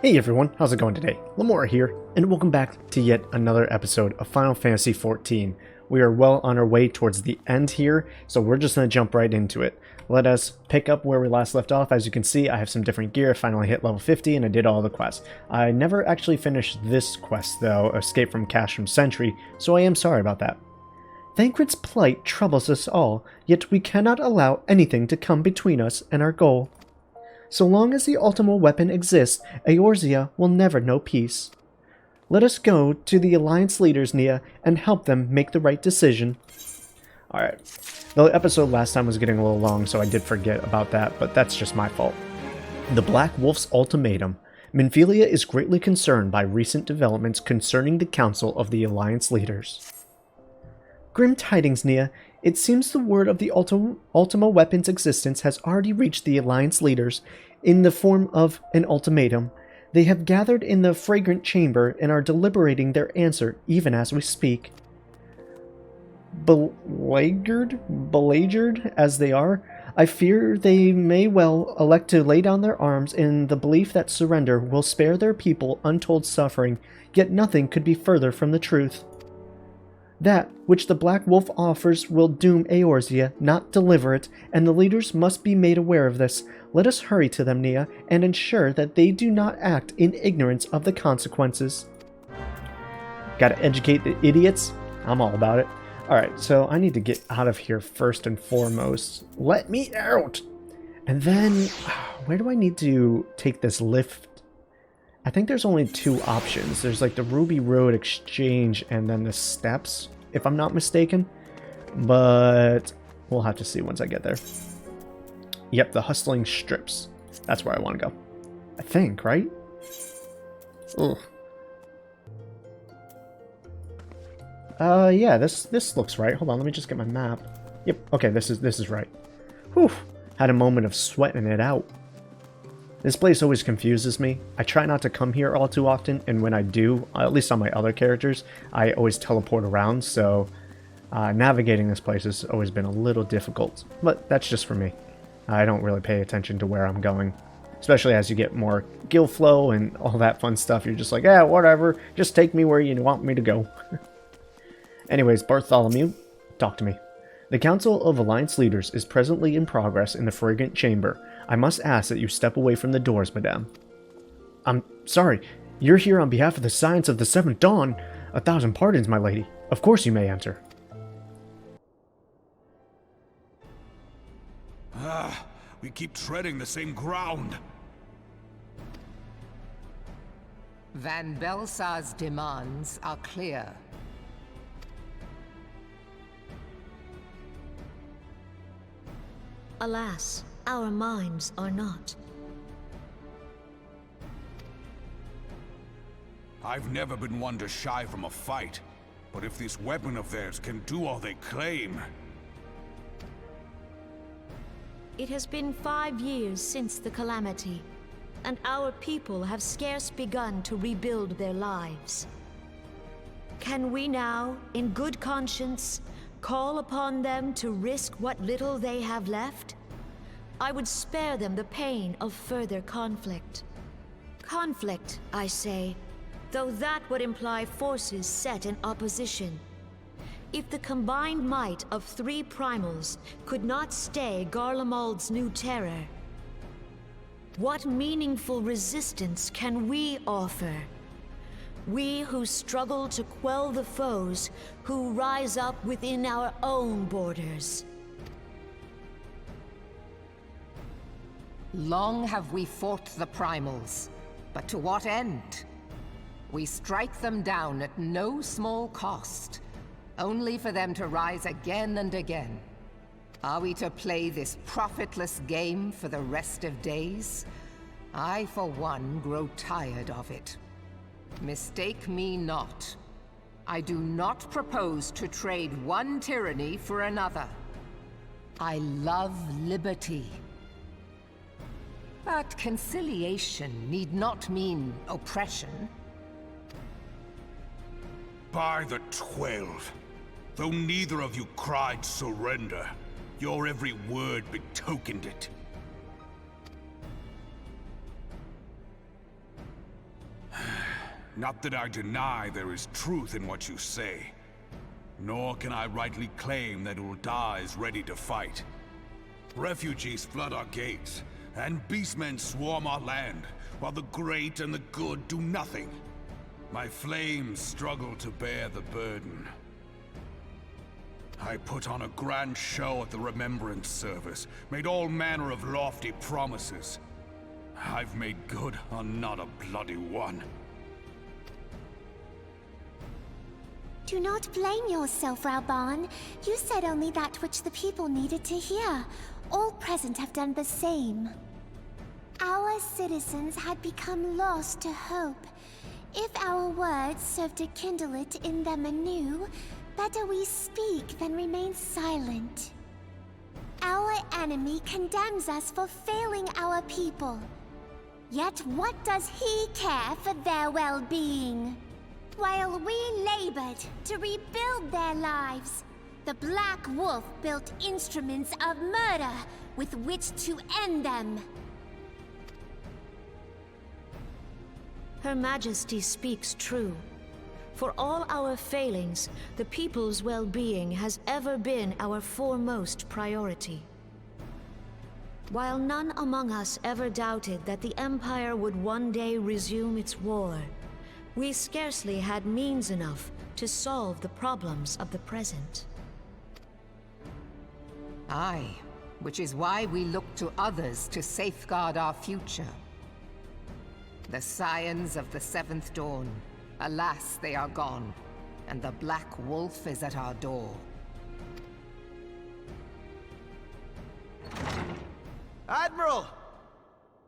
Hey everyone, how's it going today? Lamoura here, and welcome back to yet another episode of Final Fantasy XIV. We are well on our way towards the end here, so we're just going to jump right into it. Let us pick up where we last left off. As you can see, I have some different gear. I finally hit level 50, and I did all the quests. I never actually finished this quest, though, Escape from Cashram Sentry, so I am sorry about that. Thancred's plight troubles us all, yet we cannot allow anything to come between us and our goal. So long as the Ultima weapon exists, Eorzea will never know peace. Let us go to the Alliance leaders, Nia, and help them make the right decision. Alright, the episode last time was getting a little long, so I did forget about that, but that's just my fault. The Black Wolf's ultimatum. Minfilia is greatly concerned by recent developments concerning the Council of the Alliance leaders. Grim tidings, Nia. It seems the word of the Ultima weapon's existence has already reached the Alliance leaders in the form of an ultimatum. They have gathered in the fragrant chamber and are deliberating their answer even as we speak. Beleaguered as they are, I fear they may well elect to lay down their arms in the belief that surrender will spare their people untold suffering, yet nothing could be further from the truth. That which the Black Wolf offers will doom Eorzea, not deliver it, and the leaders must be made aware of this. Let us hurry to them, Nia, and ensure that they do not act in ignorance of the consequences. Gotta educate the idiots? I'm all about it. Alright, so I need to get out of here first and foremost. Let me out! And then, where do I need to take this lift? I think there's only two options. There's like the Ruby Road Exchange and then the steps, if I'm not mistaken. But we'll have to see once I get there. Yep, the Hustling Strips. That's where I want to go. I think, right? Ugh. Yeah, this looks right. Hold on, let me just get my map. Yep, okay, this is right. Whew, had a moment of sweating it out. This place always confuses me. I try not to come here all too often, and when I do, at least on my other characters, I always teleport around, so navigating this place has always been a little difficult. But that's just for me. I don't really pay attention to where I'm going. Especially as you get more guild flow and all that fun stuff, you're just like, yeah, whatever, just take me where you want me to go. Anyways, Bartholomew, talk to me. The Council of Alliance Leaders is presently in progress in the Fragrant Chamber. I must ask that you step away from the doors, madame. I'm sorry. You're here on behalf of the Science of the Seventh Dawn. 1,000 pardons, my lady. Of course you may enter. We keep treading the same ground. Van Belsar's demands are clear. Alas, our minds are not. I've never been one to shy from a fight, but if this weapon of theirs can do all they claim... It has been 5 years since the calamity, and our people have scarce begun to rebuild their lives. Can we now, in good conscience, call upon them to risk what little they have left? I would spare them the pain of further conflict. Conflict, I say, though that would imply forces set in opposition. If the combined might of 3 primals could not stay Garlemald's new terror, what meaningful resistance can we offer? We who struggle to quell the foes who rise up within our own borders. Long have we fought the primals, but to what end? We strike them down at no small cost, only for them to rise again and again. Are we to play this profitless game for the rest of days? I, for one, grow tired of it. Mistake me not. I do not propose to trade one tyranny for another. I love liberty. But conciliation need not mean oppression. By the 12, though neither of you cried surrender, your every word betokened it. Not that I deny there is truth in what you say. Nor can I rightly claim that Ul'dah is ready to fight. Refugees flood our gates, and beastmen swarm our land, while the great and the good do nothing. My flames struggle to bear the burden. I put on a grand show at the Remembrance Service, made all manner of lofty promises. I've made good on not a bloody one. Do not blame yourself, Raoban. You said only that which the people needed to hear. All present have done the same. Our citizens had become lost to hope. If our words serve to kindle it in them anew, better we speak than remain silent. Our enemy condemns us for failing our people. Yet what does he care for their well-being? While we labored to rebuild their lives, the Black Wolf built instruments of murder with which to end them. Her Majesty speaks true. For all our failings, the people's well-being has ever been our foremost priority. While none among us ever doubted that the Empire would one day resume its war, we scarcely had means enough to solve the problems of the present. Aye, which is why we look to others to safeguard our future. The Scions of the Seventh Dawn. Alas, they are gone, and the Black Wolf is at our door. Admiral!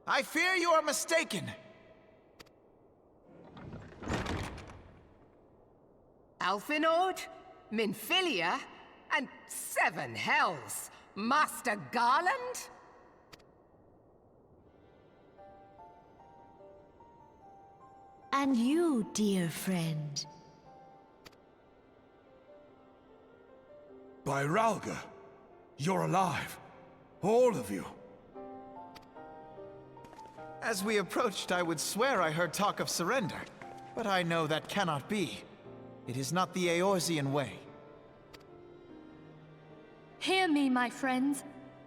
I fear you are mistaken. Alphinaud, Minfilia, and Seven Hells! Master Garland? And you, dear friend. By Ralga, you're alive. All of you. As we approached, I would swear I heard talk of surrender, but I know that cannot be. It is not the Eorzean way. Hear me, my friends.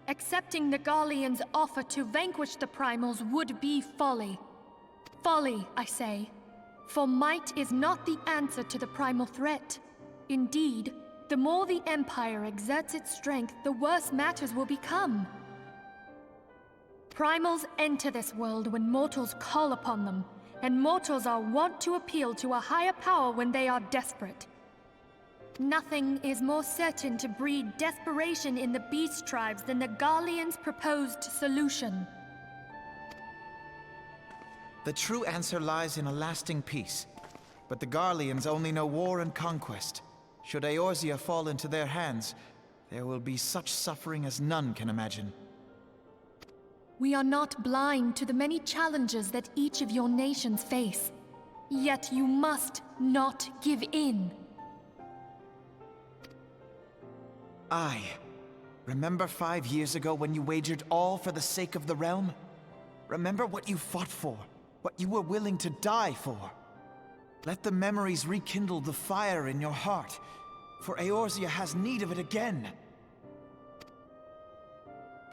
Accepting the Garleans' offer to vanquish the primals would be folly. Folly, I say. For might is not the answer to the primal threat. Indeed, the more the Empire exerts its strength, the worse matters will become. Primals enter this world when mortals call upon them, and mortals are wont to appeal to a higher power when they are desperate. Nothing is more certain to breed desperation in the beast tribes than the Garleans' proposed solution. The true answer lies in a lasting peace. But the Garleans only know war and conquest. Should Eorzea fall into their hands, there will be such suffering as none can imagine. We are not blind to the many challenges that each of your nations face. Yet you must not give in. Aye. Remember 5 years ago when you wagered all for the sake of the realm? Remember what you fought for, what you were willing to die for. Let the memories rekindle the fire in your heart, for Eorzea has need of it again.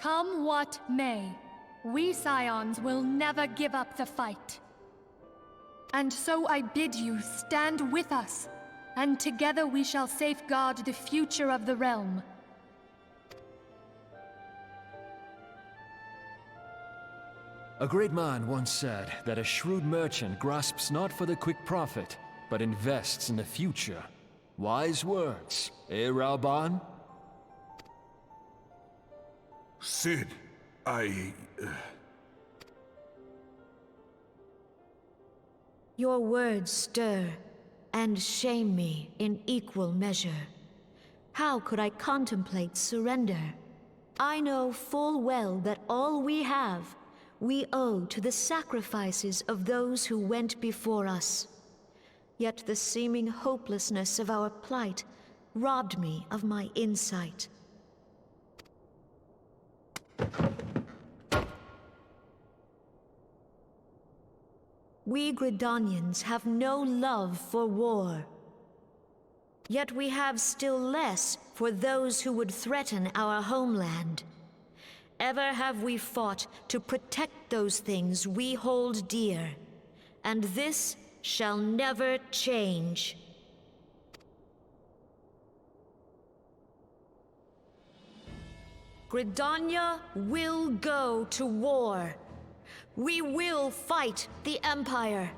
Come what may, we Scions will never give up the fight. And so I bid you stand with us, and together we shall safeguard the future of the realm. A great man once said that a shrewd merchant grasps not for the quick profit, but invests in the future. Wise words, eh, Raoban? Sid, Your words stir and shame me in equal measure. How could I contemplate surrender? I know full well that all we have, we owe to the sacrifices of those who went before us. Yet the seeming hopelessness of our plight robbed me of my insight. We Gridanians have no love for war. Yet we have still less for those who would threaten our homeland. Ever have we fought to protect those things we hold dear, and this shall never change. Gridania will go to war. We will fight the Empire,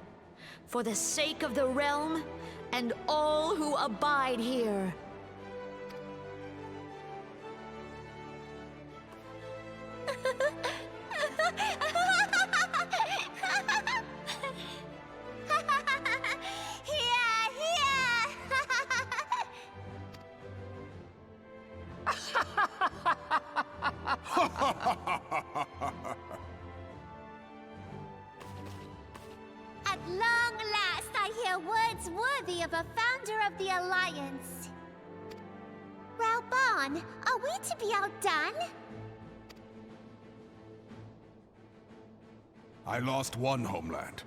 for the sake of the realm and all who abide here. At long last, I hear words worthy of a founder of the Alliance. Raubon, are we to be outdone? I lost one homeland.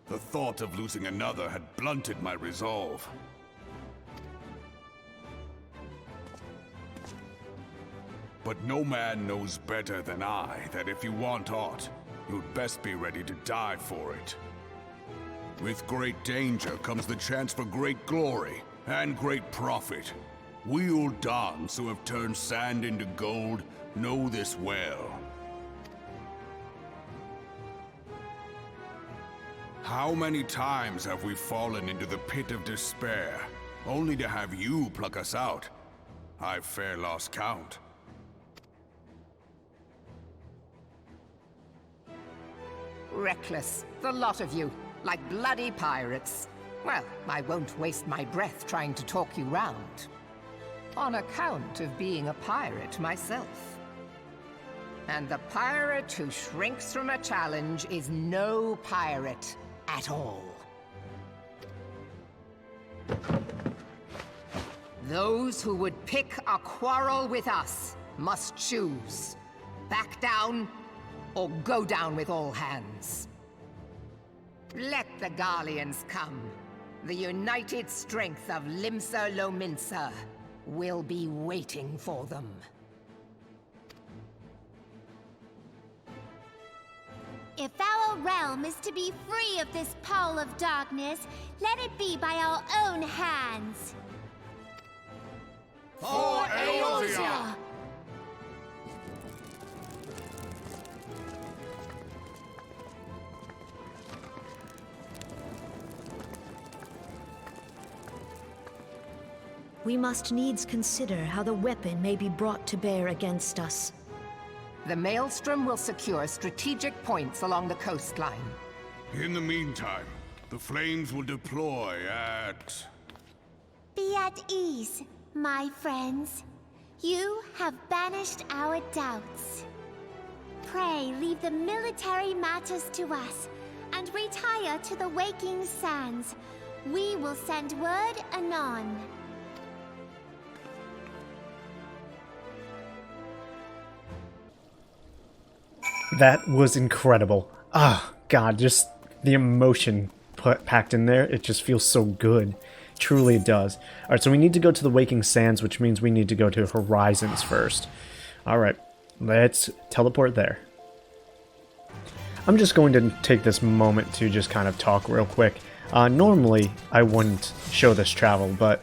The thought of losing another had blunted my resolve. But no man knows better than I that if you want aught, you'd best be ready to die for it. With great danger comes the chance for great glory and great profit. We Uldans who have turned sand into gold know this well. How many times have we fallen into the pit of despair, only to have you pluck us out? I've fair lost count. Reckless, the lot of you, like bloody pirates. Well, I won't waste my breath trying to talk you round. On account of being a pirate myself. And the pirate who shrinks from a challenge is no pirate at all. Those who would pick a quarrel with us must choose. Back down, or go down with all hands. Let the Garleans come. The united strength of Limsa Lominsa will be waiting for them. If our realm is to be free of this pall of darkness, let it be by our own hands. For Eorzea! We must needs consider how the weapon may be brought to bear against us. The Maelstrom will secure strategic points along the coastline. In the meantime, the flames will deploy at... Be at ease, my friends. You have banished our doubts. Pray leave the military matters to us, and retire to the waking sands. We will send word anon. That was incredible. Ah, God, just the emotion packed in there, it just feels so good. Truly it does. Alright, so we need to go to the Waking Sands, which means we need to go to Horizons first. Alright, let's teleport there. I'm just going to take this moment to just kind of talk real quick. Normally, I wouldn't show this travel, but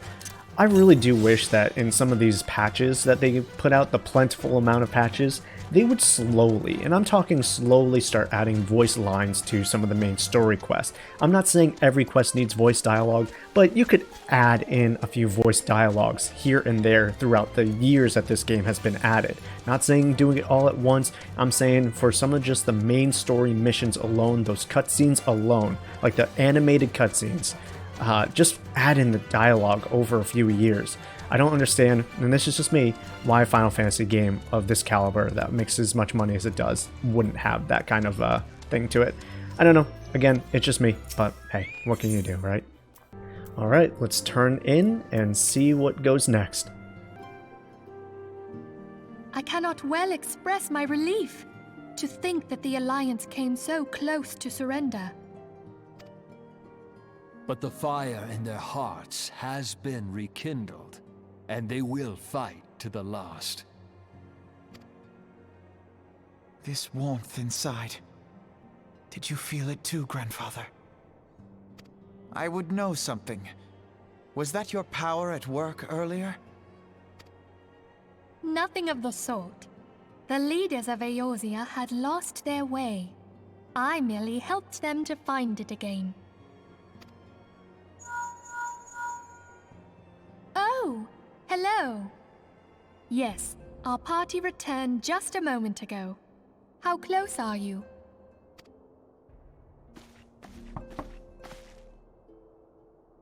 I really do wish that in some of these patches that they put out, the plentiful amount of patches, they would slowly, and I'm talking slowly, start adding voice lines to some of the main story quests. I'm not saying every quest needs voice dialogue, but you could add in a few voice dialogues here and there throughout the years that this game has been added. Not saying doing it all at once, I'm saying for some of just the main story missions alone, those cutscenes alone, like the animated cutscenes, just add in the dialogue over a few years. I don't understand, and this is just me, why a Final Fantasy game of this caliber that makes as much money as it does wouldn't have that kind of thing to it. I don't know. Again, it's just me, but hey, what can you do, right? Alright, let's turn in and see what goes next. I cannot well express my relief to think that the Alliance came so close to surrender. But the fire in their hearts has been rekindled, and they will fight to the last. This warmth inside. Did you feel it too, Grandfather? I would know something. Was that your power at work earlier? Nothing of the sort. The leaders of Eorzea had lost their way. I merely helped them to find it again. Oh, hello. Yes, our party returned just a moment ago. How close are you?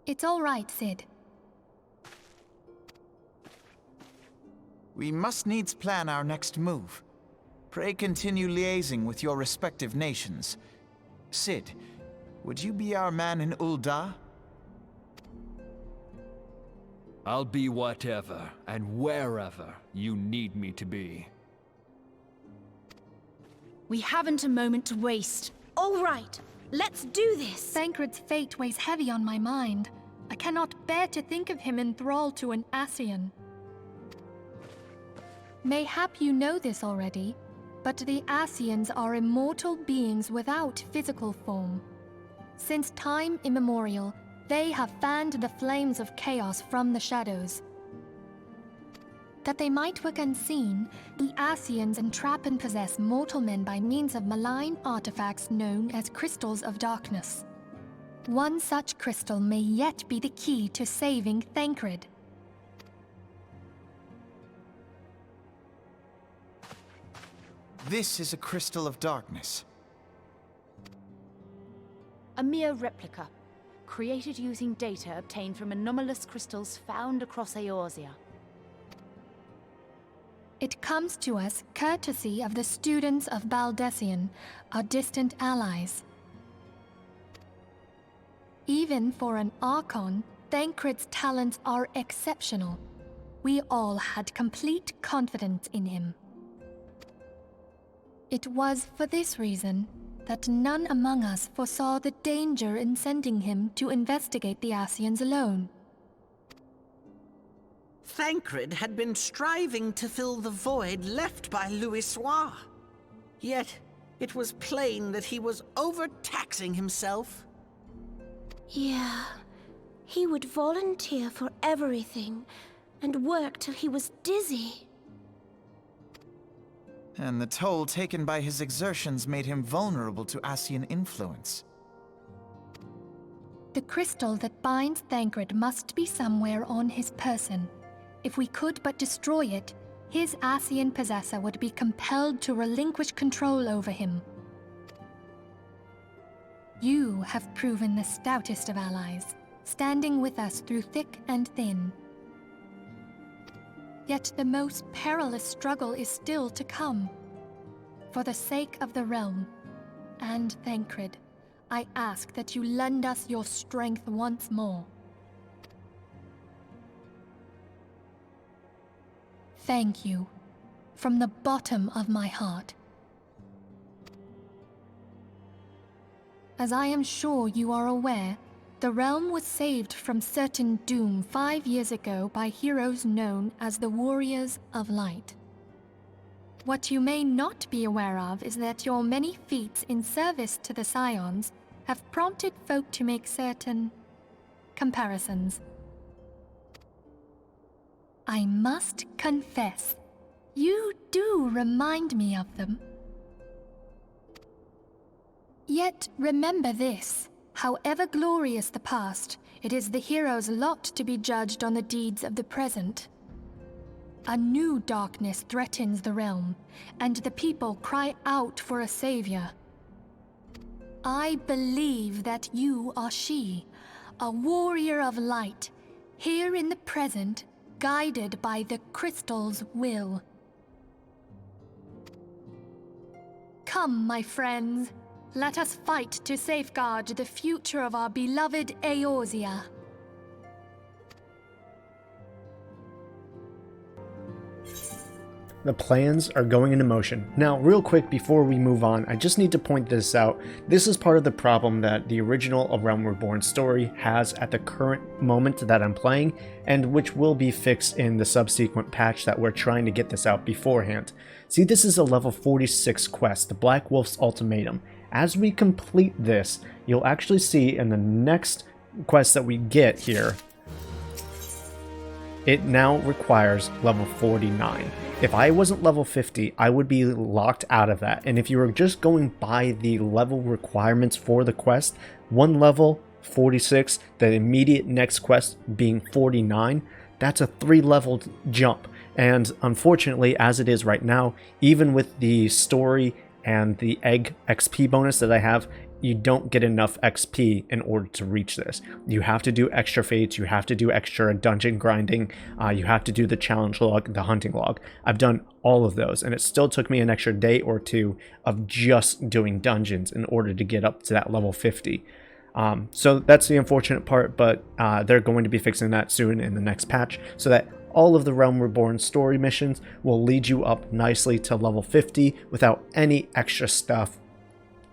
It's all right, Sid. We must needs plan our next move. Pray continue liaising with your respective nations. Sid, would you be our man in Ul'dah? I'll be whatever and wherever you need me to be. We haven't a moment to waste. All right, let's do this! Thancred's fate weighs heavy on my mind. I cannot bear to think of him in thrall to an Ascian. Mayhap you know this already, but the Ascians are immortal beings without physical form. Since time immemorial, they have fanned the flames of chaos from the shadows. That they might work unseen, the Ascians entrap and possess mortal men by means of malign artifacts known as crystals of darkness. One such crystal may yet be the key to saving Thancred. This is a crystal of darkness. A mere replica, created using data obtained from anomalous crystals found across Eorzea. It comes to us courtesy of the students of Baldessian, our distant allies. Even for an Archon, Thancred's talents are exceptional. We all had complete confidence in him. It was for this reason that none among us foresaw the danger in sending him to investigate the Ascians alone. Thancred had been striving to fill the void left by Louisoix. Yet, it was plain that he was overtaxing himself. Yeah, he would volunteer for everything and work till he was dizzy. And the toll taken by his exertions made him vulnerable to Ascian influence. The crystal that binds Thancred must be somewhere on his person. If we could but destroy it, his Ascian possessor would be compelled to relinquish control over him. You have proven the stoutest of allies, standing with us through thick and thin. Yet the most perilous struggle is still to come. For the sake of the realm, and Thancred, I ask that you lend us your strength once more. Thank you, from the bottom of my heart. As I am sure you are aware, the realm was saved from certain doom 5 years ago by heroes known as the Warriors of Light. What you may not be aware of is that your many feats in service to the Scions have prompted folk to make certain comparisons. I must confess, you do remind me of them. Yet remember this, however glorious the past, it is the hero's lot to be judged on the deeds of the present. A new darkness threatens the realm, and the people cry out for a savior. I believe that you are she, a warrior of light, here in the present, guided by the crystal's will. Come, my friends. Let us fight to safeguard the future of our beloved Eorzea. the plans are going into motion. Now, real quick before we move on, I just need to point this out. This is part of the problem that the original Realm Reborn story has at the current moment that I'm playing, and which will be fixed in the subsequent patch that we're trying to get this out beforehand. See, this is a level 46 quest, the Black Wolf's Ultimatum. As we complete this, you'll actually see in the next quest that we get here, it now requires level 49. If I wasn't level 50, I would be locked out of that. And if you were just going by the level requirements for the quest, one level, 46, the immediate next quest being 49, that's a 3-level jump. And unfortunately, as it is right now, even with the story and the egg XP bonus that I have, you don't get enough XP in order to reach this. You have to do extra fates, you have to do extra dungeon grinding, you have to do the challenge log, the hunting log. I've done all of those, and it still took me an extra day or two of just doing dungeons in order to get up to that level 50. So that's the unfortunate part, but they're going to be fixing that soon in the next patch, so that all of the Realm Reborn story missions will lead you up nicely to level 50 without any extra stuff.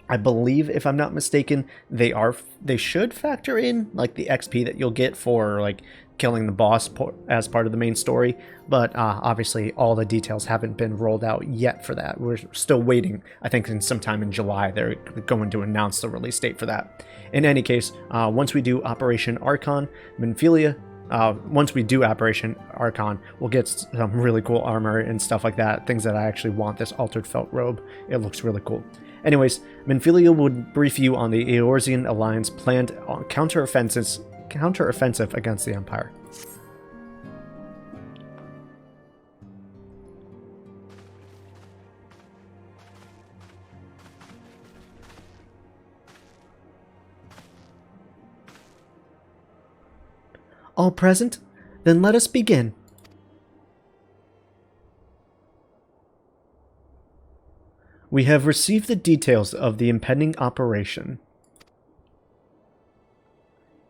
I believe, if I'm not mistaken, they should factor in like the XP that you'll get for like killing the boss as part of the main story, but obviously all the details haven't been rolled out yet for that. We're still waiting. I think in sometime in July they're going to announce the release date for that. In any case, once we do Operation Archon, once we do Operation Archon, we'll get some really cool armor and stuff like that, things that I actually want. This altered felt robe, it looks really cool. Anyways, Minfilia would brief you on the Eorzean Alliance planned counteroffensive against the Empire. All present? Then let us begin. We have received the details of the impending operation.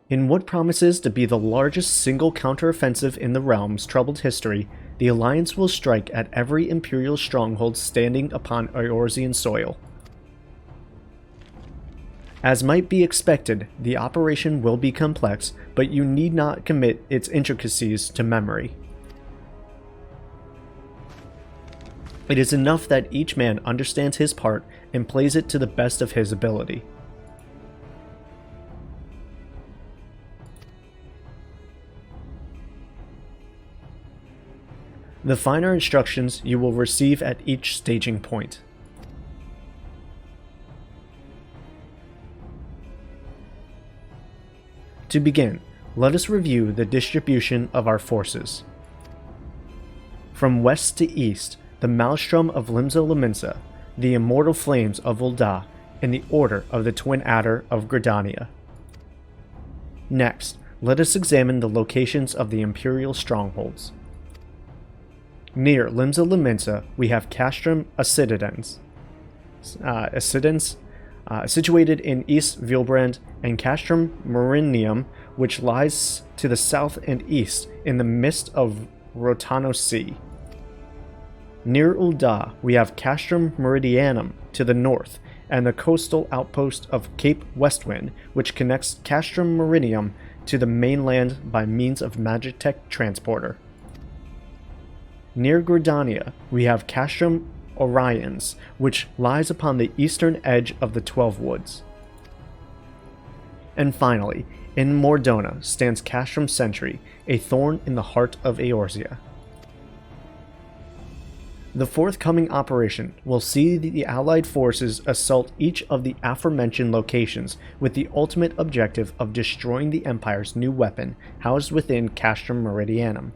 In what promises to be the largest single counteroffensive in the realm's troubled history, the Alliance will strike at every Imperial stronghold standing upon Eorzean soil. As might be expected, the operation will be complex, but you need not commit its intricacies to memory. It is enough that each man understands his part and plays it to the best of his ability. The finer instructions you will receive at each staging point. To begin, let us review the distribution of our forces. From west to east, the Maelstrom of Limsa Lominsa, the Immortal Flames of Ul'dah, and the Order of the Twin Adder of Gridania. Next, let us examine the locations of the Imperial strongholds. Near Limsa Lominsa, we have Castrum Ascidens, situated in East Vilbrand, and Castrum Meridianum, which lies to the south and east in the midst of Rotano Sea. Near Ul'dah, we have Castrum Meridianum to the north, and the coastal outpost of Cape Westwind, which connects Castrum Meridianum to the mainland by means of Magitech transporter. Near Gridania, we have Castrum Orions, which lies upon the eastern edge of the 12 Woods. And finally, in Mordona stands Castrum Sentry, a thorn in the heart of Eorzea. The forthcoming operation will see the Allied forces assault each of the aforementioned locations with the ultimate objective of destroying the Empire's new weapon housed within Castrum Meridianum.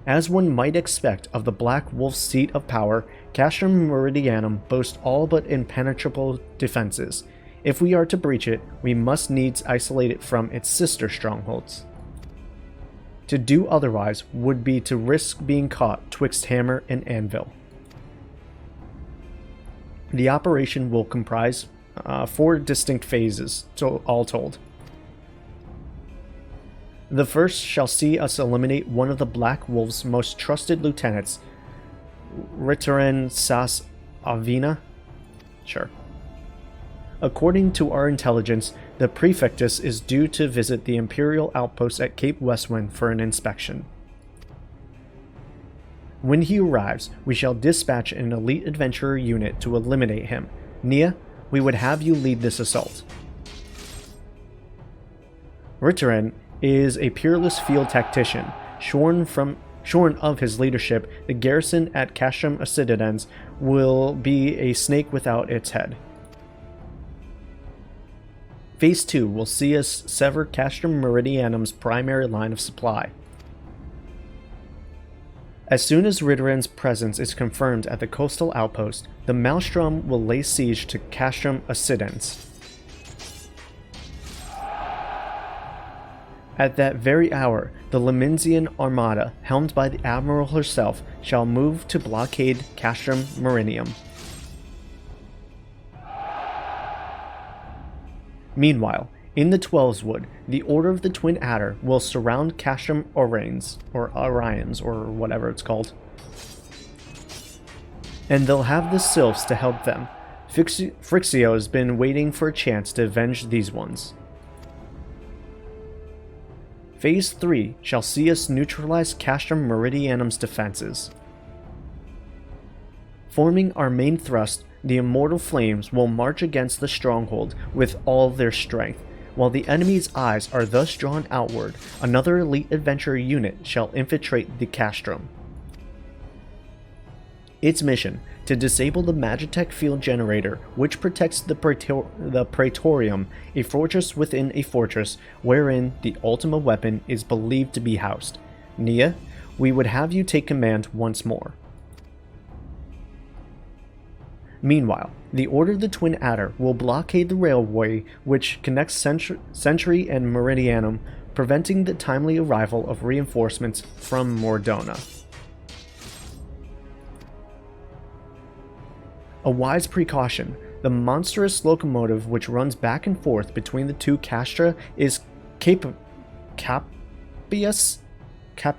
As one might expect of the Black Wolf's seat of power, Castrum Meridianum boasts all but impenetrable defenses. If we are to breach it, we must needs isolate it from its sister strongholds. To do otherwise would be to risk being caught twixt hammer and anvil. The operation will comprise 4 distinct phases, all told. The first shall see us eliminate one of the Black Wolf's most trusted lieutenants, Riteren Sas Avina? Sure. According to our intelligence, the Prefectus is due to visit the Imperial outpost at Cape Westwind for an inspection. When he arrives, we shall dispatch an elite adventurer unit to eliminate him. Nia, we would have you lead this assault. Riteren is a peerless field tactician. Shorn of his leadership, the garrison at Castrum Occidens will be a snake without its head. Phase 2 will see us sever Castrum Meridianum's primary line of supply. As soon as Ritteren's presence is confirmed at the coastal outpost, the Maelstrom will lay siege to Castrum Occidens. At that very hour, the Leminsian armada, helmed by the Admiral herself, shall move to blockade Castrum Meridianum. Meanwhile, in the Twelveswood, the Order of the Twin Adder will surround Castrum Orions, or whatever it's called. And they'll have the Sylphs to help them. Frixio has been waiting for a chance to avenge these ones. Phase 3 shall see us neutralize Castrum Meridianum's defenses. Forming our main thrust, the Immortal Flames will march against the stronghold with all their strength. While the enemy's eyes are thus drawn outward, another elite adventurer unit shall infiltrate the Castrum. Its mission: to disable the Magitech field generator, which protects the Praetorium, a fortress within a fortress, wherein the Ultima weapon is believed to be housed. Nia, we would have you take command once more. Meanwhile, the Order of the Twin Adder will blockade the railway which connects Century and Meridianum, preventing the timely arrival of reinforcements from Mordona. A wise precaution: the monstrous locomotive which runs back and forth between the two castra is capacious, I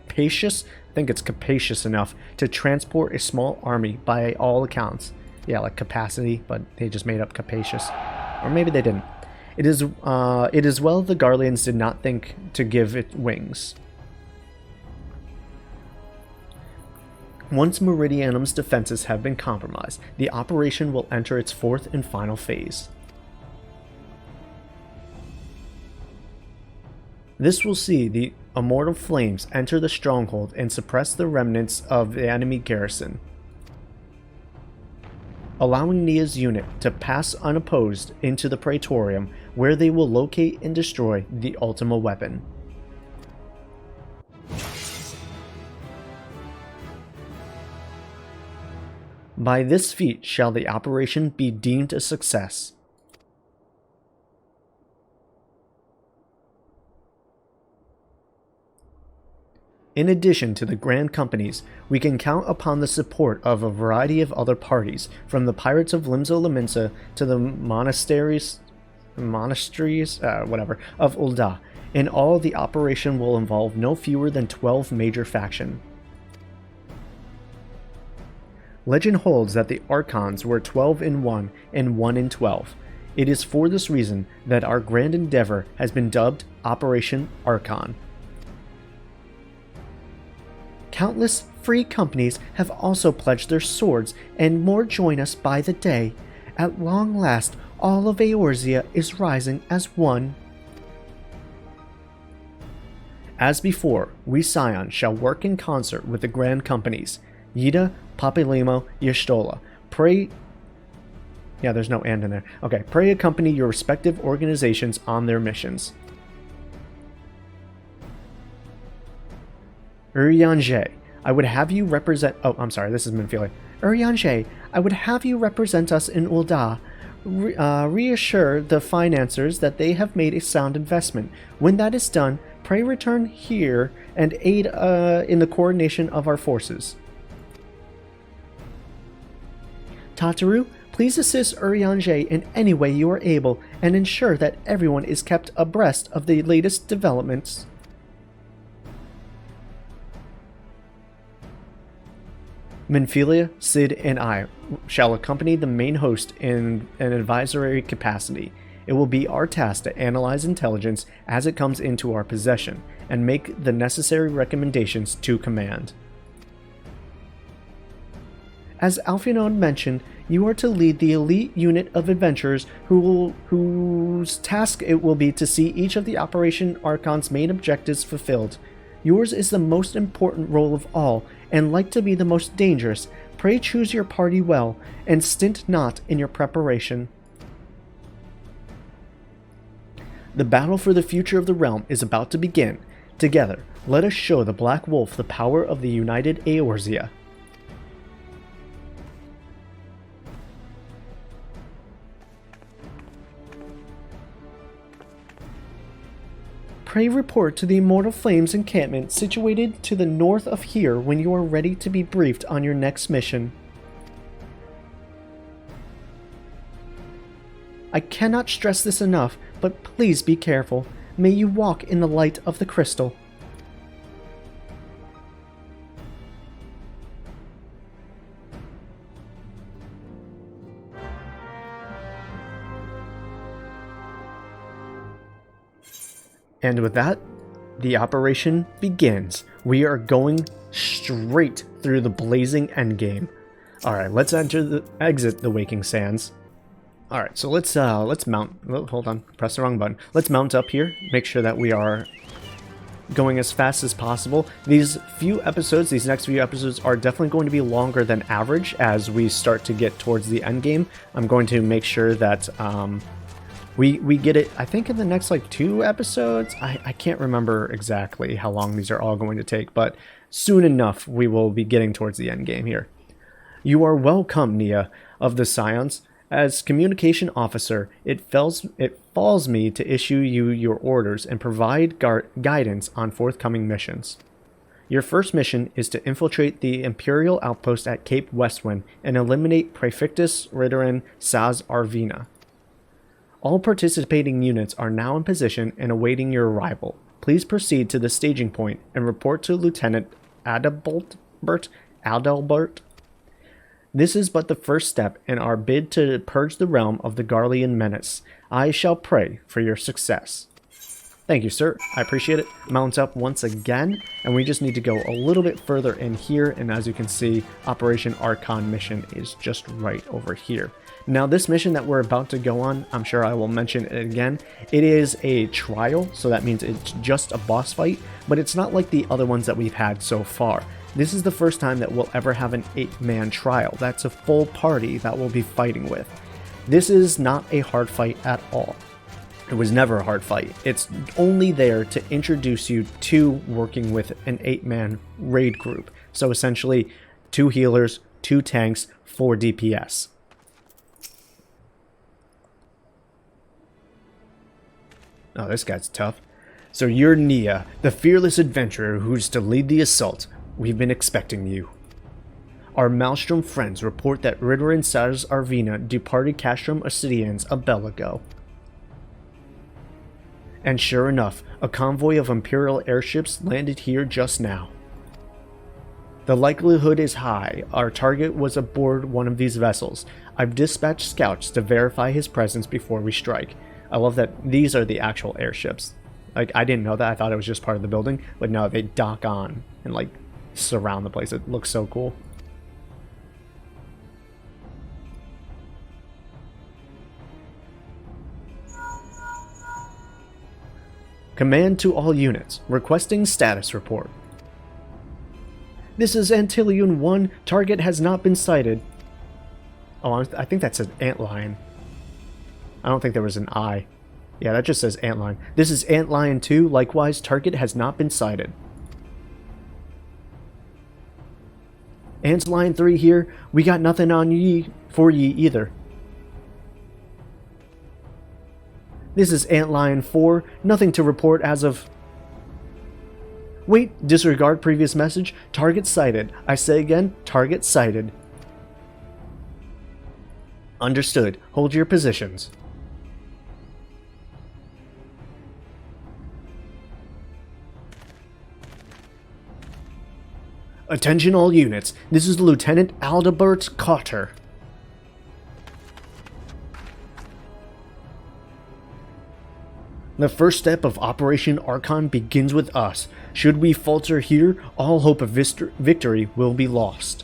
think it's capacious enough to transport a small army by all accounts. Yeah, like capacity, but they just made up capacious. Or maybe they didn't. It is well the Garleans did not think to give it wings. Once Meridianum's defenses have been compromised, the operation will enter its fourth and final phase. This will see the Immortal Flames enter the stronghold and suppress the remnants of the enemy garrison, allowing Nia's unit to pass unopposed into the Praetorium, where they will locate and destroy the Ultima weapon. By this feat shall the operation be deemed a success. In addition to the Grand Companies, we can count upon the support of a variety of other parties, from the Pirates of Limso Laminsa to the monasteries of Ul'dah. In all, the operation will involve no fewer than 12 major factions. Legend holds that the Archons were 12 in 1 and 1 in 12. It is for this reason that our grand endeavor has been dubbed Operation Archon. Countless free companies have also pledged their swords, and more join us by the day. At long last, all of Eorzea is rising as one. As before, we Scions shall work in concert with the Grand Companies, Yida, Papilimo, Y'shtola. Pray... Yeah, there's no and in there. Okay, pray accompany your respective organizations on their missions. Urianger, I would have you represent... Oh, I'm sorry, this is Minfili. Urianger, I would have you represent us in Ul'dah. Reassure the financiers that they have made a sound investment. When that is done, pray return here and aid in the coordination of our forces. Tataru, please assist Urianger in any way you are able and ensure that everyone is kept abreast of the latest developments. Minfilia, Cid, and I shall accompany the main host in an advisory capacity. It will be our task to analyze intelligence as it comes into our possession, and make the necessary recommendations to command. As Alphinaud mentioned, you are to lead the elite unit of adventurers whose task it will be to see each of the Operation Archon's main objectives fulfilled. Yours is the most important role of all, and like to be the most dangerous. Pray choose your party well, and stint not in your preparation. The battle for the future of the realm is about to begin. Together, let us show the Black Wolf the power of the united Eorzea. Pray report to the Immortal Flames encampment situated to the north of here when you are ready to be briefed on your next mission. I cannot stress this enough, but please be careful. May you walk in the light of the crystal. And with that, the operation begins. We are going straight through the blazing endgame. Alright, let's exit the Waking Sands. Alright, so let's mount. Oh, hold on, press the wrong button. Let's mount up here, make sure that we are going as fast as possible. These next few episodes are definitely going to be longer than average as we start to get towards the end game. I'm going to make sure that we get it, I think, in the next like 2 episodes. I can't remember exactly how long these are all going to take, but soon enough we will be getting towards the end game here. You are welcome, Nia of the Scions. As communication officer, it falls me to issue you your orders and provide guidance on forthcoming missions. Your first mission is to infiltrate the Imperial outpost at Cape Westwind and eliminate Praefectus Ridderin Saz Arvina. All participating units are now in position and awaiting your arrival. Please proceed to the staging point and report to Lieutenant Adalbert. This is but the first step in our bid to purge the realm of the Garlean menace. I shall pray for your success. Thank you, sir. I appreciate it. Mount up once again, and we just need to go a little bit further in here, and as you can see, Operation Archon mission is just right over here. Now, this mission that we're about to go on, I'm sure I will mention it again. It is a trial, so that means it's just a boss fight, but it's not like the other ones that we've had so far. This is the first time that we'll ever have an 8-man trial. That's a full party that we'll be fighting with. This is not a hard fight at all. It was never a hard fight. It's only there to introduce you to working with an 8-man raid group. So essentially, 2 healers, 2 tanks, 4 DPS. Oh, this guy's tough. So you're Nia, the fearless adventurer who's to lead the assault. We've been expecting you. Our Maelstrom friends report that Ridderin Saz Arvina departed Castrum Obsidians a bell ago. And sure enough, a convoy of Imperial airships landed here just now. The likelihood is high our target was aboard one of these vessels. I've dispatched scouts to verify his presence before we strike. I love that these are the actual airships. Like, I didn't know that. I thought it was just part of the building, but no, they dock on and like surround the place. It looks so cool. Command to all units, requesting status report. This is Antilion 1, target has not been sighted. Oh, I think that says Antlion. I don't think there was an I. Yeah, that just says Antlion. This is Antlion 2, likewise, target has not been sighted. Antlion 3 here, we got nothing on ye for ye either. This is Antlion 4, nothing to report as of... Wait, disregard previous message, target sighted. I say again, target sighted. Understood, hold your positions. Attention all units, this is Lieutenant Aldebert Cotter. The first step of Operation Archon begins with us. Should we falter here, all hope of victory will be lost.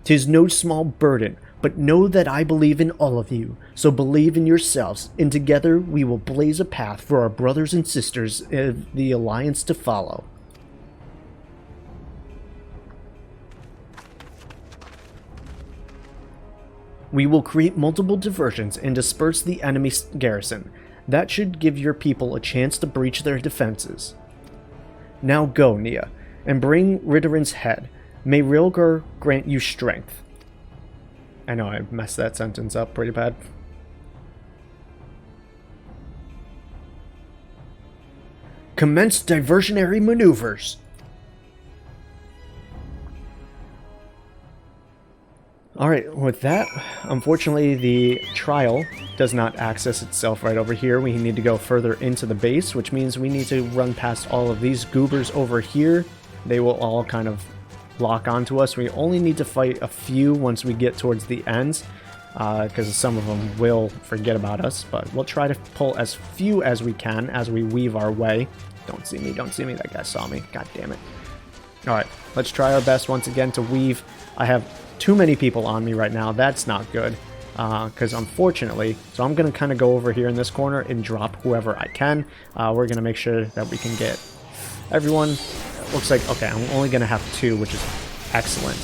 'Tis no small burden, but know that I believe in all of you, so believe in yourselves, and together we will blaze a path for our brothers and sisters of the Alliance to follow. We will create multiple diversions and disperse the enemy garrison. That should give your people a chance to breach their defenses. Now go, Nia, and bring Ridderen's head. May Rilgar grant you strength. I know I messed that sentence up pretty bad. Commence diversionary maneuvers. Alright, with that, unfortunately the trial does not access itself right over here. We need to go further into the base, which means we need to run past all of these goobers over here. They will all kind of lock onto us. We only need to fight a few once we get towards the ends, because some of them will forget about us, but we'll try to pull as few as we can as we weave our way. Don't see me, that guy saw me, god damn it. Alright, let's try our best once again to weave. I have too many people on me right now. That's not good, because unfortunately, so I'm going to kind of go over here in this corner and drop whoever I can. We're going to make sure that we can get everyone. Looks like, okay, I'm only going to have 2, which is excellent.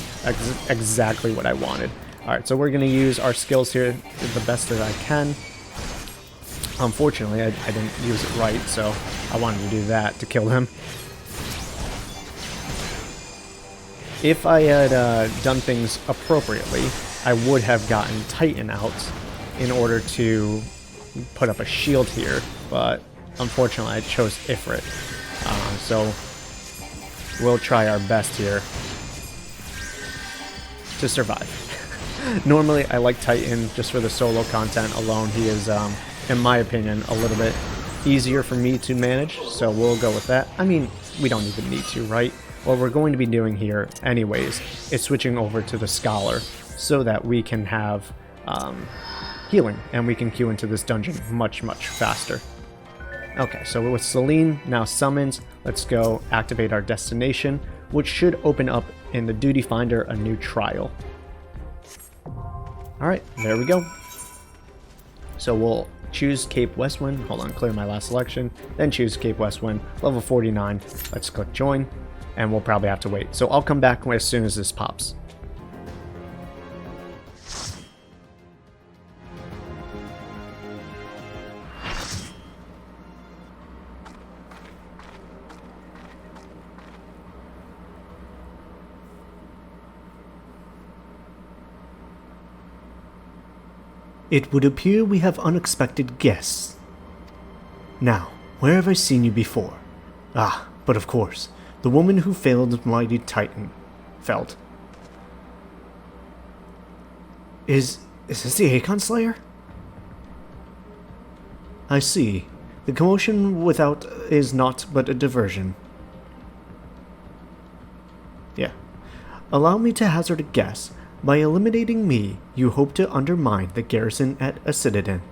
Exactly what I wanted. Alright, so we're going to use our skills here the best that I can. Unfortunately, I didn't use it right, so I wanted to do that to kill him. If I had done things appropriately, I would have gotten Titan out in order to put up a shield here, but unfortunately I chose Ifrit. So we'll try our best here to survive. Normally I like Titan just for the solo content alone. He is, in my opinion, a little bit easier for me to manage, so we'll go with that. I mean, we don't even need to, right? What we're going to be doing here anyways is switching over to the Scholar so that we can have healing and we can queue into this dungeon much faster. Okay, so with Celine now summoned, let's go activate our destination, which should open up in the Duty Finder a new trial. Alright, there we go. So we'll choose Cape Westwind. Hold on, clear my last selection. Then choose Cape Westwind, level 49. Let's click join. And we'll probably have to wait. So I'll come back as soon as this pops. It would appear we have unexpected guests. Now, where have I seen you before? Ah, but of course. The woman who failed mighty Titan. Felt. Is this the Aegon Slayer? I see. The commotion without is naught but a diversion. Yeah. Allow me to hazard a guess. By eliminating me, you hope to undermine the garrison at Acididin.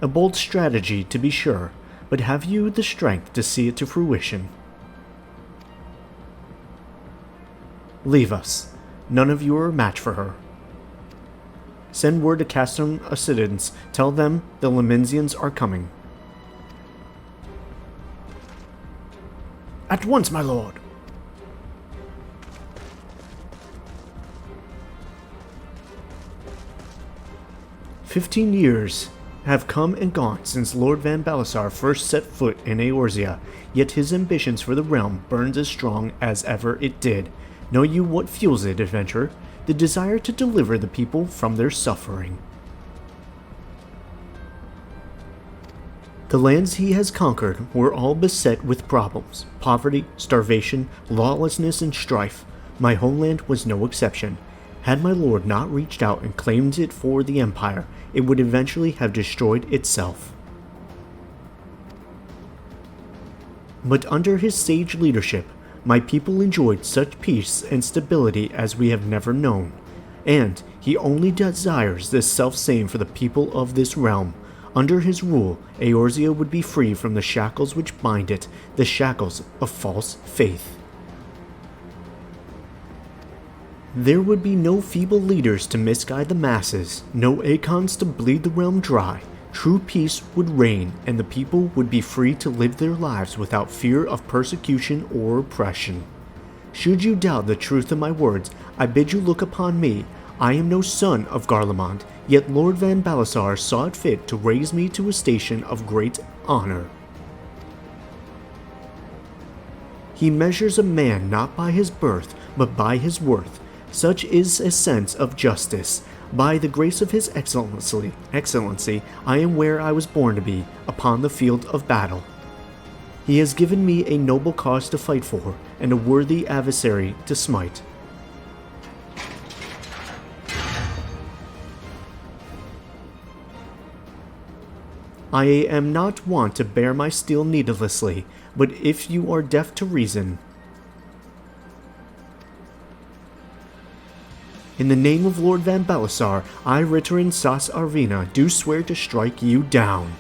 A bold strategy, to be sure. But have you the strength to see it to fruition? Leave us. None of you are a match for her. Send word to Castrum Acidins. Tell them the Lemensians are coming. At once, my lord. "15 years have come and gone since Lord Van Balasar first set foot in Eorzea, yet his ambitions for the realm burns as strong as ever it did. Know you what fuels it, adventurer? The desire to deliver the people from their suffering. The lands he has conquered were all beset with problems, poverty, starvation, lawlessness, and strife. My homeland was no exception. Had my lord not reached out and claimed it for the Empire, it would eventually have destroyed itself. But under his sage leadership, my people enjoyed such peace and stability as we have never known. And he only desires this self-same for the people of this realm. Under his rule, Eorzea would be free from the shackles which bind it, the shackles of false faith. There would be no feeble leaders to misguide the masses, no Acons to bleed the realm dry. True peace would reign, and the people would be free to live their lives without fear of persecution or oppression. Should you doubt the truth of my words, I bid you look upon me. I am no son of Garlemald, yet Lord Van Balasar saw it fit to raise me to a station of great honor. He measures a man not by his birth, but by his worth. Such is a sense of justice. By the grace of his excellency, I am where I was born to be, upon the field of battle. He has given me a noble cause to fight for, and a worthy adversary to smite. I am not wont to bear my steel needlessly, but if you are deaf to reason, in the name of Lord Van Balasar, I, Ritterin Sas Arvina, do swear to strike you down.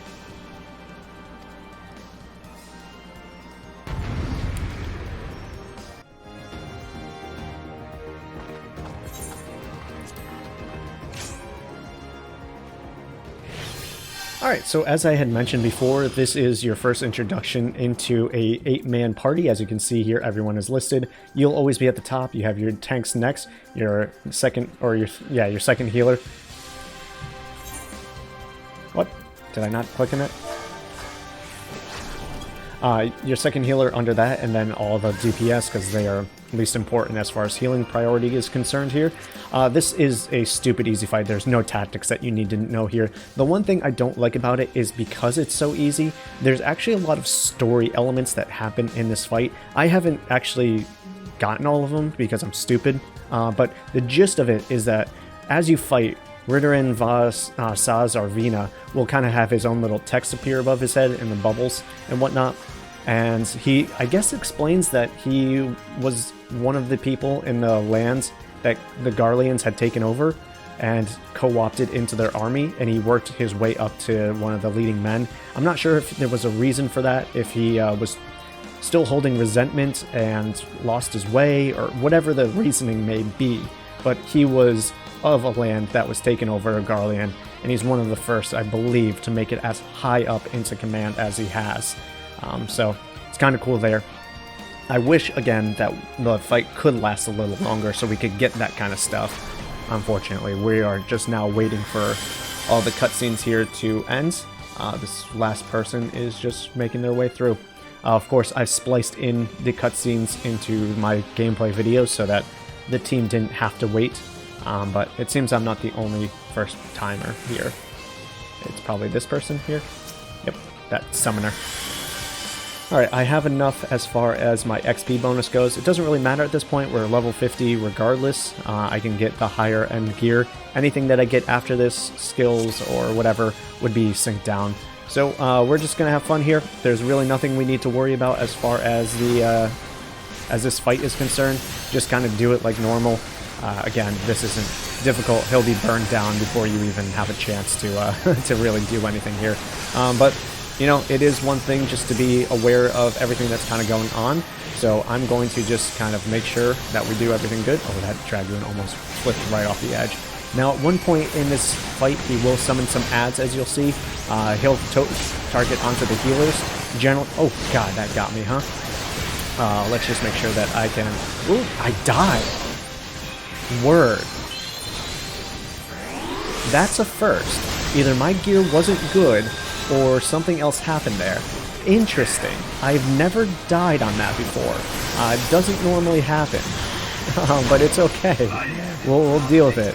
Alright, so as I had mentioned before, this is your first introduction into a 8-man party. As you can see here, everyone is listed. You'll always be at the top. You have your tanks next, your second healer. What? Did I not click on it? Your second healer under that, and then all the DPS, because they are least important as far as healing priority is concerned here. This is a stupid easy fight. There's no tactics that you need to know here. The one thing I don't like about it is because it's so easy, there's actually a lot of story elements that happen in this fight. I haven't actually gotten all of them because I'm stupid, but the gist of it is that as you fight, Ritterin Saz Arvina will kind of have his own little text appear above his head in the bubbles and whatnot. And he, I guess, explains that he was one of the people in the lands that the Garleans had taken over and co-opted into their army, and he worked his way up to one of the leading men. I'm not sure if there was a reason for that, if he was still holding resentment and lost his way, or whatever the reasoning may be, but he was of a land that was taken over, Garlean, and he's one of the first, I believe, to make it as high up into command as he has. So it's kind of cool there. I wish, again, that the fight could last a little longer so we could get that kind of stuff. Unfortunately, we are just now waiting for all the cutscenes here to end. This last person is just making their way through. Of course, I spliced in the cutscenes into my gameplay videos so that the team didn't have to wait. But it seems I'm not the only first timer here. It's probably this person here. Yep, that summoner. Alright, I have enough as far as my XP bonus goes. It doesn't really matter at this point. We're level 50 regardless. I can get the higher end gear. Anything that I get after this, skills or whatever, would be synced down. So we're just going to have fun here. There's really nothing we need to worry about as far as the as this fight is concerned. Just kind of do it like normal. Again, this isn't difficult. He'll be burned down before you even have a chance to to really do anything here. But you know, it is one thing just to be aware of everything that's kind of going on. So I'm going to just kind of make sure that we do everything good. Oh, that Dragoon almost flipped right off the edge. Now, at one point in this fight, he will summon some adds, as you'll see. He'll target onto the healers. Oh, God, that got me, huh? Let's just make sure that I can... Ooh, I died. Word. That's a first. Either my gear wasn't good, or something else happened there. Interesting. I've never died on that before. It doesn't normally happen. But it's okay. We'll deal with it.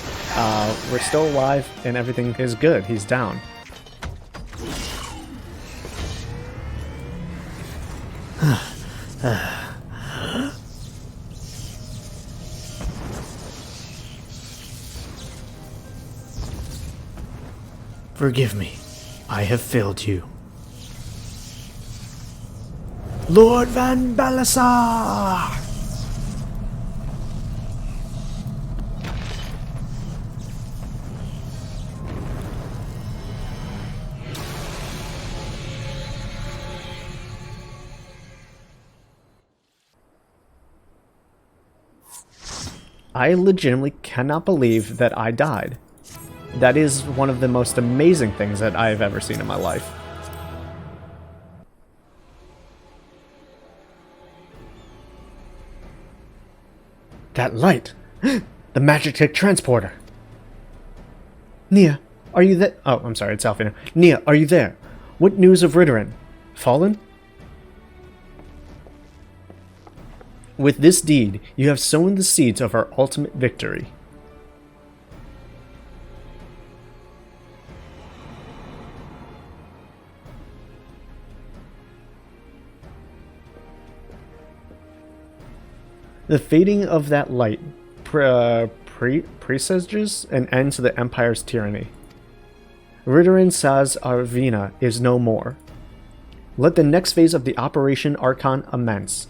We're still alive, and everything is good. He's down. Forgive me. I have failed you. Lord Van Balasar! I legitimately cannot believe that I died. That is one of the most amazing things that I have ever seen in my life. That light! The magic transporter! Nia, are you there? Oh, I'm sorry, it's Alfina. Nia, are you there? What news of Ridderin? Fallen? With this deed, you have sown the seeds of our ultimate victory. The fading of that light presages an end to the Empire's tyranny. Ridderin Saz Arvina is no more. Let the next phase of the Operation Archon commence.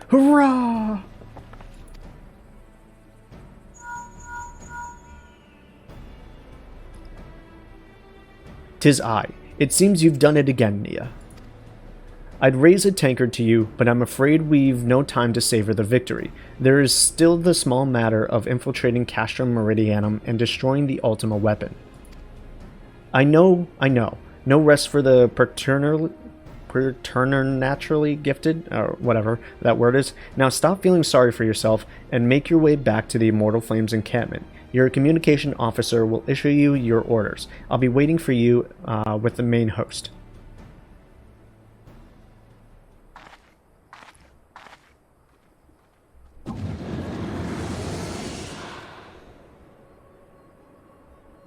Hurrah! "'Tis I. It seems you've done it again, Nia. I'd raise a tankard to you, but I'm afraid we've no time to savor the victory. There is still the small matter of infiltrating Castrum Meridianum and destroying the Ultima weapon. I know. No rest for the preternaturally gifted, or whatever that word is. Now stop feeling sorry for yourself and make your way back to the Immortal Flames encampment. Your communication officer will issue you your orders. I'll be waiting for you with the main host."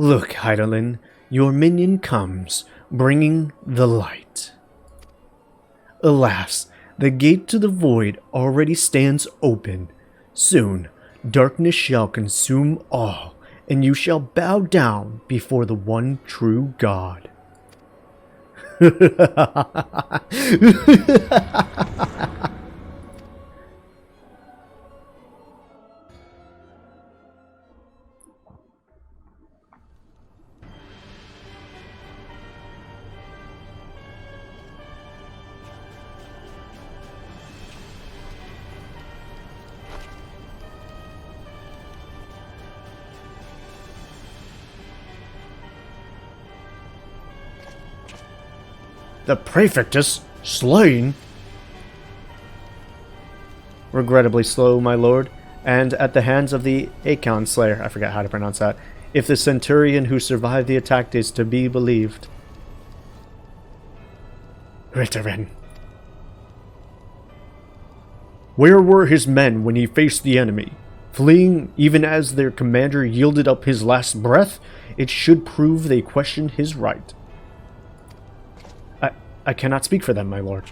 "Look, Hydaelyn, your minion comes, bringing the light. Alas, the gate to the void already stands open. Soon, darkness shall consume all, and you shall bow down before the one true God." "The Praefectus slain?" "Regrettably slow, my lord, and at the hands of the Aeon Slayer," I forget how to pronounce that, "if the centurion who survived the attack is to be believed." "Ridderin. Where were his men when he faced the enemy? Fleeing even as their commander yielded up his last breath? It should prove they questioned his right." I cannot speak for them, my lord."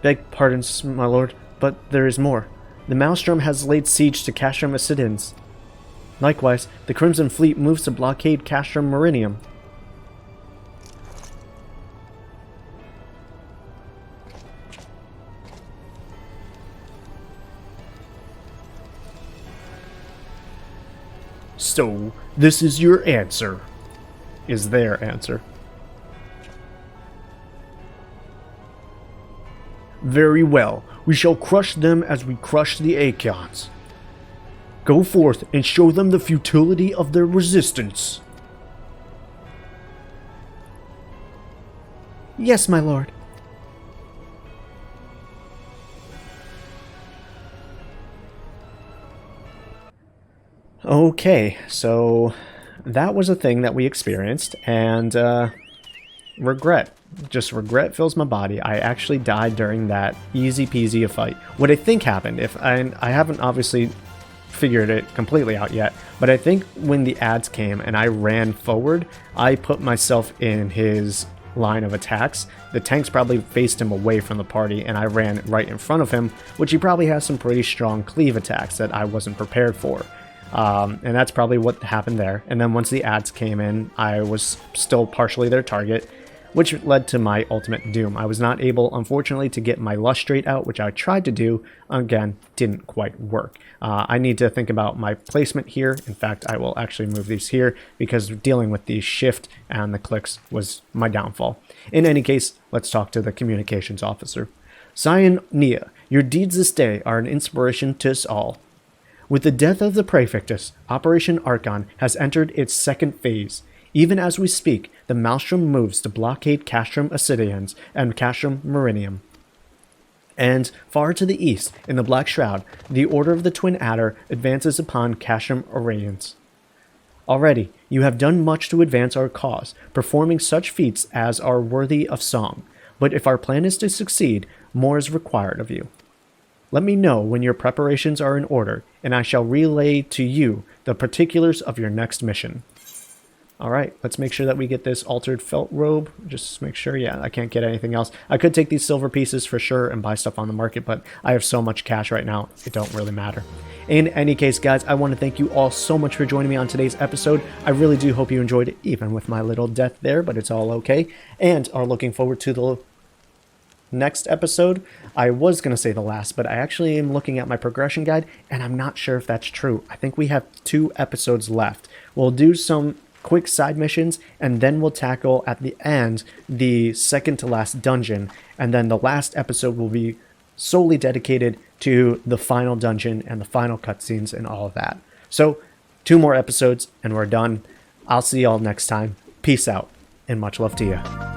"Beg pardons, my lord, but there is more. The Maelstrom has laid siege to Castrum Assidens. Likewise, the Crimson Fleet moves to blockade Castrum Meridium. "So, this is your answer," is their answer. "Very well. We shall crush them as we crush the Aeons. Go forth and show them the futility of their resistance." "Yes, my lord." Okay, so that was a thing that we experienced, and regret. Just regret fills my body. I actually died during that easy peasy fight. What I think happened, I haven't obviously figured it completely out yet, but I think when the ads came and I ran forward, I put myself in his line of attacks. The tanks probably faced him away from the party, and I ran right in front of him, which he probably has some pretty strong cleave attacks that I wasn't prepared for. And that's probably what happened there. And then once the ads came in, I was still partially their target, which led to my ultimate doom. I was not able, unfortunately, to get my lustrate out, which I tried to do. Again, didn't quite work. I need to think about my placement here. In fact, I will actually move these here because dealing with the shift and the clicks was my downfall. In any case, let's talk to the communications officer. Zion Nia, your deeds this day are an inspiration to us all. With the death of the Praefectus, Operation Archon has entered its second phase. Even as we speak, the Maelstrom moves to blockade Castrum Acidians and Castrum Meridium. And far to the east, in the Black Shroud, the Order of the Twin Adder advances upon Castrum Aurelians. Already, you have done much to advance our cause, performing such feats as are worthy of song. But if our plan is to succeed, more is required of you. Let me know when your preparations are in order, and I shall relay to you the particulars of your next mission. Alright, let's make sure that we get this altered felt robe. Just make sure, yeah, I can't get anything else. I could take these silver pieces for sure and buy stuff on the market, but I have so much cash right now, it don't really matter. In any case, guys, I want to thank you all so much for joining me on today's episode. I really do hope you enjoyed it, even with my little death there, but it's all okay. And are looking forward to the next episode. I was going to say the last, but I actually am looking at my progression guide, and I'm not sure if that's true. I think we have 2 episodes left. We'll do some quick side missions, and then we'll tackle at the end the second to last dungeon, and then the last episode will be solely dedicated to the final dungeon and the final cutscenes and all of that. So 2 more episodes and we're done. I'll see y'all next time. Peace out and much love to you.